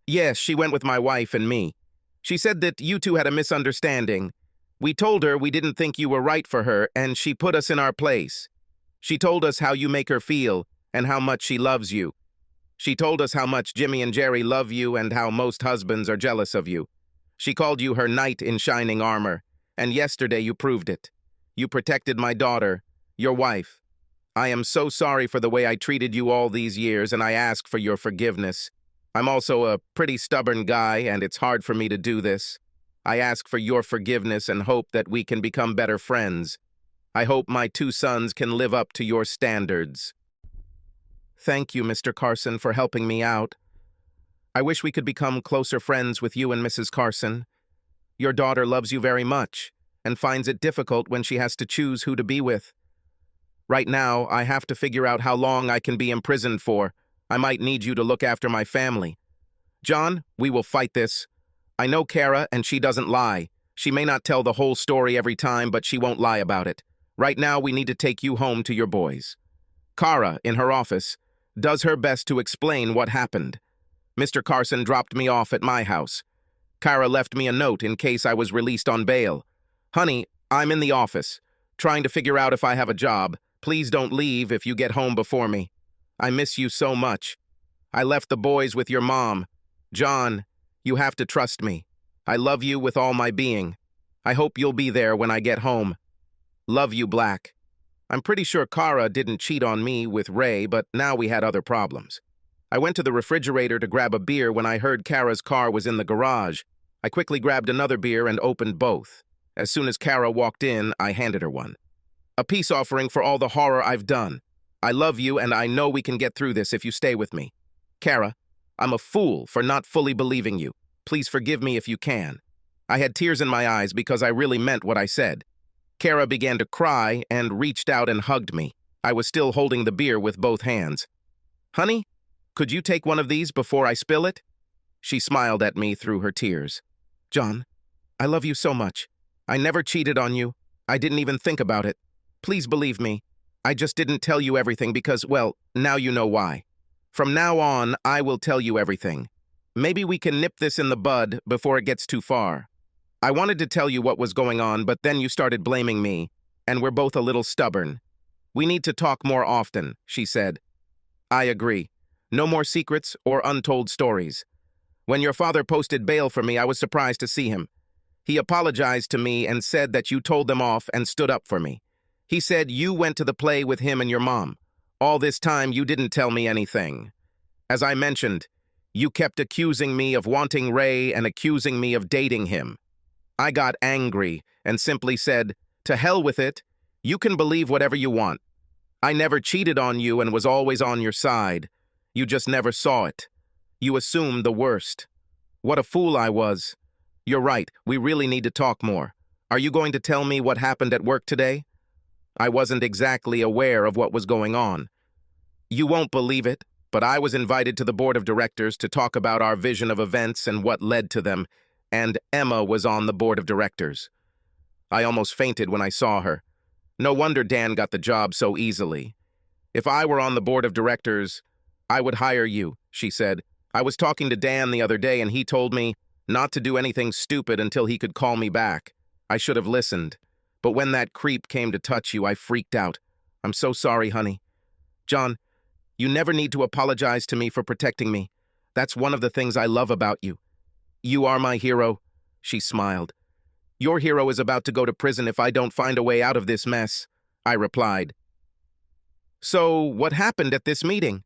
Yes, she went with my wife and me. She said that you two had a misunderstanding. We told her we didn't think you were right for her, and she put us in our place. She told us how you make her feel and how much she loves you. She told us how much Jimmy and Jerry love you and how most husbands are jealous of you. She called you her knight in shining armor, and yesterday you proved it. You protected my daughter, your wife. I am so sorry for the way I treated you all these years, and I ask for your forgiveness. I'm also a pretty stubborn guy, and it's hard for me to do this. I ask for your forgiveness and hope that we can become better friends. I hope my 2 sons can live up to your standards. Thank you, Mr. Carson, for helping me out. I wish we could become closer friends with you and Mrs. Carson. Your daughter loves you very much and finds it difficult when she has to choose who to be with. Right now, I have to figure out how long I can be imprisoned for. I might need you to look after my family. John, we will fight this. I know Kara, and she doesn't lie. She may not tell the whole story every time, but she won't lie about it. Right now, we need to take you home to your boys. Kara, in her office, does her best to explain what happened. Mr. Carson dropped me off at my house. Kara left me a note in case I was released on bail. Honey, I'm in the office, trying to figure out if I have a job. Please don't leave if you get home before me. I miss you so much. I left the boys with your mom. John, you have to trust me. I love you with all my being. I hope you'll be there when I get home. Love you, Black. I'm pretty sure Kara didn't cheat on me with Ray, but now we had other problems. I went to the refrigerator to grab a beer when I heard Kara's car was in the garage. I quickly grabbed another beer and opened both. As soon as Kara walked in, I handed her one. A peace offering for all the horror I've done. I love you, and I know we can get through this if you stay with me. Kara, I'm a fool for not fully believing you. Please forgive me if you can. I had tears in my eyes because I really meant what I said. Kara began to cry and reached out and hugged me. I was still holding the beer with both hands. Honey, could you take one of these before I spill it? She smiled at me through her tears. John, I love you so much. I never cheated on you. I didn't even think about it. Please believe me. I just didn't tell you everything because, well, now you know why. From now on, I will tell you everything. Maybe we can nip this in the bud before it gets too far. I wanted to tell you what was going on, but then you started blaming me, and we're both a little stubborn. We need to talk more often, she said. I agree. No more secrets or untold stories. When your father posted bail for me, I was surprised to see him. He apologized to me and said that you told them off and stood up for me. He said you went to the play with him and your mom. All this time, you didn't tell me anything. As I mentioned, you kept accusing me of wanting Ray and accusing me of dating him. I got angry and simply said, to hell with it. You can believe whatever you want. I never cheated on you and was always on your side. You just never saw it. You assumed the worst. What a fool I was. You're right, we really need to talk more. Are you going to tell me what happened at work today? I wasn't exactly aware of what was going on. You won't believe it, but I was invited to the board of directors to talk about our vision of events and what led to them, and Emma was on the board of directors. I almost fainted when I saw her. No wonder Dan got the job so easily. If I were on the board of directors, I would hire you, she said. I was talking to Dan the other day and he told me not to do anything stupid until he could call me back. I should have listened. But when that creep came to touch you, I freaked out. I'm so sorry, honey. John, you never need to apologize to me for protecting me. That's one of the things I love about you. You are my hero, she smiled. Your hero is about to go to prison if I don't find a way out of this mess, I replied. So, what happened at this meeting?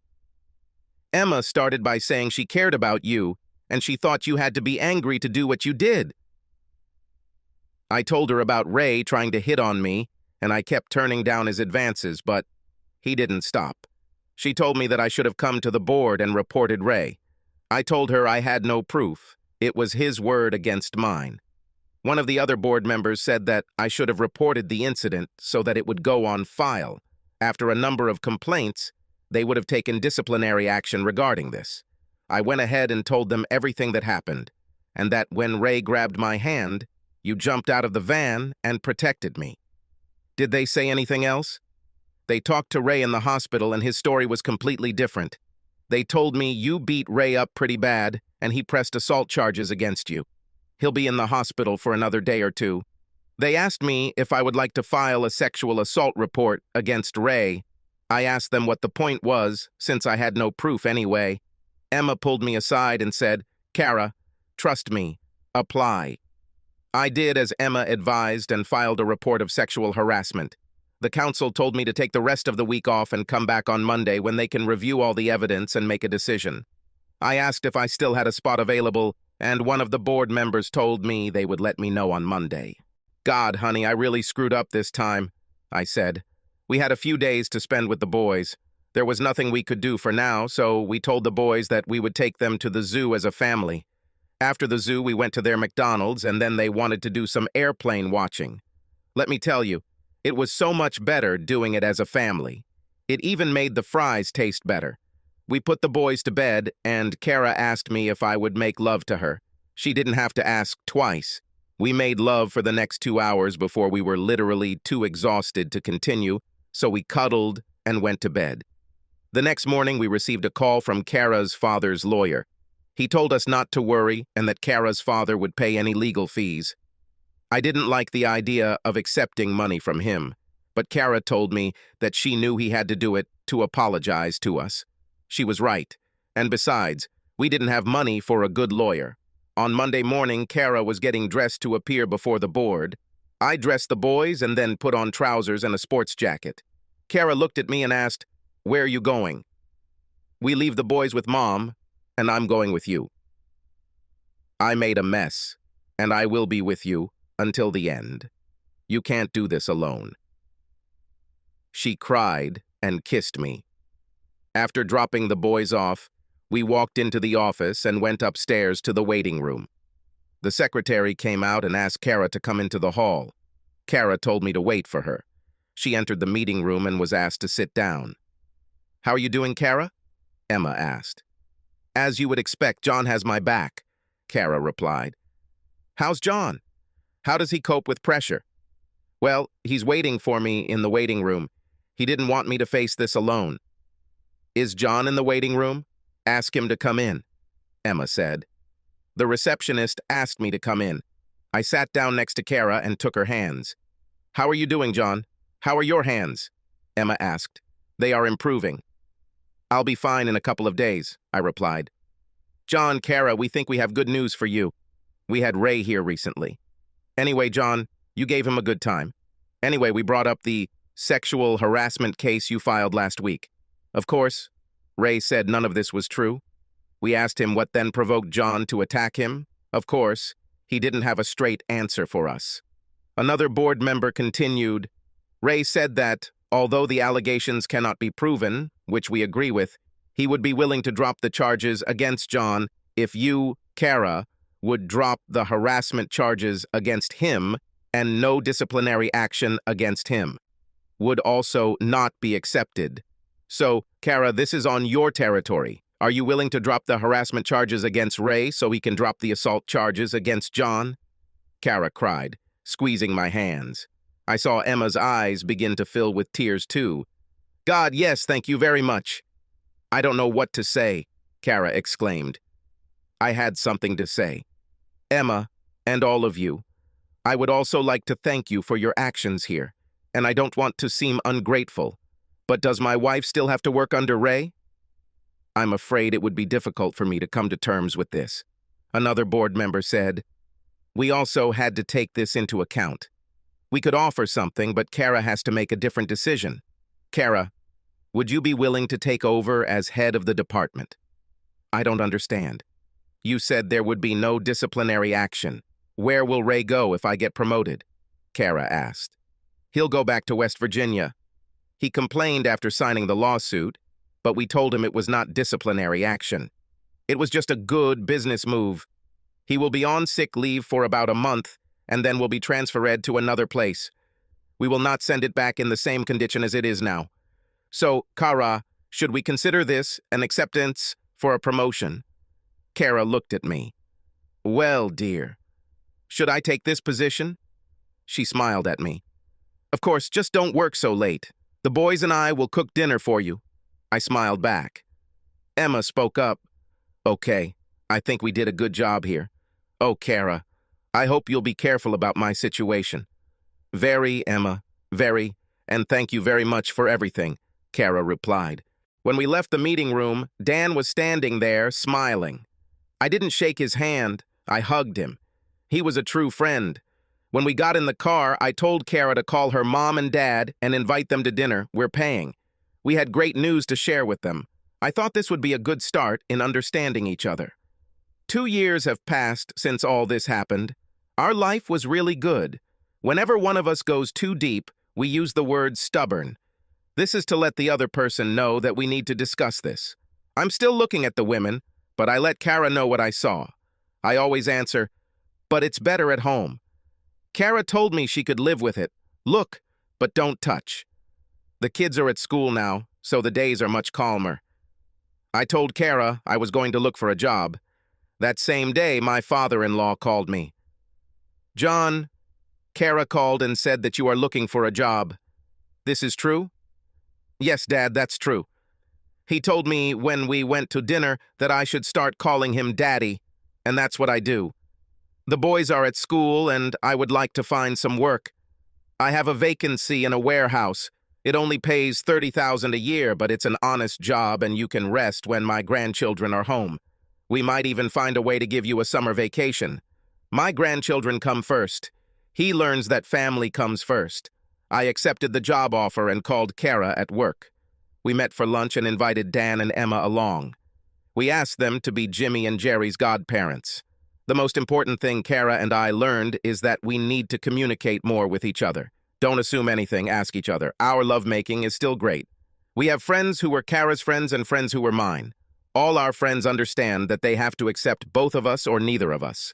Emma started by saying she cared about you, and she thought you had to be angry to do what you did. I told her about Ray trying to hit on me, and I kept turning down his advances, but he didn't stop. She told me that I should have come to the board and reported Ray. I told her I had no proof. It was his word against mine. One of the other board members said that I should have reported the incident so that it would go on file. After a number of complaints, they would have taken disciplinary action regarding this. I went ahead and told them everything that happened, and that when Ray grabbed my hand, you jumped out of the van and protected me. Did they say anything else? They talked to Ray in the hospital and his story was completely different. They told me you beat Ray up pretty bad and he pressed assault charges against you. He'll be in the hospital for another day or two. They asked me if I would like to file a sexual assault report against Ray. I asked them what the point was, since I had no proof anyway. Emma pulled me aside and said, Kara, trust me. Apply. I did as Emma advised and filed a report of sexual harassment. The council told me to take the rest of the week off and come back on Monday when they can review all the evidence and make a decision. I asked if I still had a spot available, and one of the board members told me they would let me know on Monday. God, honey, I really screwed up this time, I said. We had a few days to spend with the boys. There was nothing we could do for now, so we told the boys that we would take them to the zoo as a family. After the zoo, we went to their McDonald's, and then they wanted to do some airplane watching. Let me tell you, it was so much better doing it as a family. It even made the fries taste better. We put the boys to bed, and Kara asked me if I would make love to her. She didn't have to ask twice. We made love for the next 2 hours before we were literally too exhausted to continue, so we cuddled and went to bed. The next morning, we received a call from Kara's father's lawyer. He told us not to worry and that Kara's father would pay any legal fees. I didn't like the idea of accepting money from him, but Kara told me that she knew he had to do it to apologize to us. She was right, and besides, we didn't have money for a good lawyer. On Monday morning, Kara was getting dressed to appear before the board. I dressed the boys and then put on trousers and a sports jacket. Kara looked at me and asked, "Where are you going?" "We leave the boys with Mom, and I'm going with you." I made a mess, and I will be with you until the end. You can't do this alone. She cried and kissed me. After dropping the boys off, we walked into the office and went upstairs to the waiting room. The secretary came out and asked Kara to come into the hall. Kara told me to wait for her. She entered the meeting room and was asked to sit down. "How are you doing, Kara?" Emma asked. "As you would expect, John has my back," Kara replied. "How's John? How does he cope with pressure?" "Well, he's waiting for me in the waiting room. He didn't want me to face this alone." "Is John in the waiting room? Ask him to come in," Emma said. The receptionist asked me to come in. I sat down next to Kara and took her hands. "How are you doing, John? How are your hands?" Emma asked. "They are improving." "I'll be fine in a couple of days," I replied. "John, Kara, we think we have good news for you. We had Ray here recently. Anyway, John, you gave him a good time. Anyway, we brought up the sexual harassment case you filed last week. Of course, Ray said none of this was true. We asked him what then provoked John to attack him. Of course, he didn't have a straight answer for us. Another board member continued, Ray said that, although the allegations cannot be proven, which we agree with, he would be willing to drop the charges against John if you, Kara, would drop the harassment charges against him and no disciplinary action against him would also not be accepted. So, Kara, this is on your territory. Are you willing to drop the harassment charges against Ray so he can drop the assault charges against John? Kara cried, squeezing my hands. I saw Emma's eyes begin to fill with tears too. God, yes, thank you very much. I don't know what to say, Kara exclaimed. I had something to say. Emma, and all of you, I would also like to thank you for your actions here, and I don't want to seem ungrateful, but does my wife still have to work under Ray? I'm afraid it would be difficult for me to come to terms with this. Another board member said, we also had to take this into account. We could offer something, but Kara has to make a different decision. Kara, would you be willing to take over as head of the department? I don't understand. You said there would be no disciplinary action. Where will Ray go if I get promoted? Kara asked. He'll go back to West Virginia. He complained after signing the lawsuit, but we told him it was not disciplinary action. It was just a good business move. He will be on sick leave for about a month, and then will be transferred to another place. We will not send it back in the same condition as it is now. So, Kara, should we consider this an acceptance for a promotion? Kara looked at me. Well, dear, should I take this position? She smiled at me. Of course, just don't work so late. The boys and I will cook dinner for you. I smiled back. Emma spoke up. Okay, I think we did a good job here. Oh, Kara, I hope you'll be careful about my situation. Very, Emma, very, and thank you very much for everything, Kara replied. When we left the meeting room, Dan was standing there, smiling. I didn't shake his hand, I hugged him. He was a true friend. When we got in the car, I told Kara to call her mom and dad and invite them to dinner. We're paying. We had great news to share with them. I thought this would be a good start in understanding each other. 2 years have passed since all this happened. Our life was really good. Whenever one of us goes too deep, we use the word stubborn. This is to let the other person know that we need to discuss this. I'm still looking at the women, but I let Kara know what I saw. I always answer, but it's better at home. Kara told me she could live with it. Look, but don't touch. The kids are at school now, so the days are much calmer. I told Kara I was going to look for a job. That same day, my father-in-law called me. John, Kara called and said that you are looking for a job. This is true? Yes, Dad, that's true. He told me when we went to dinner that I should start calling him Daddy, and that's what I do. The boys are at school, and I would like to find some work. I have a vacancy in a warehouse. It only pays $30,000 a year, but it's an honest job, and you can rest when my grandchildren are home. We might even find a way to give you a summer vacation. My grandchildren come first. He learns that family comes first. I accepted the job offer and called Kara at work. We met for lunch and invited Dan and Emma along. We asked them to be Jimmy and Jerry's godparents. The most important thing Kara and I learned is that we need to communicate more with each other. Don't assume anything, ask each other. Our lovemaking is still great. We have friends who were Kara's friends and friends who were mine. All our friends understand that they have to accept both of us or neither of us.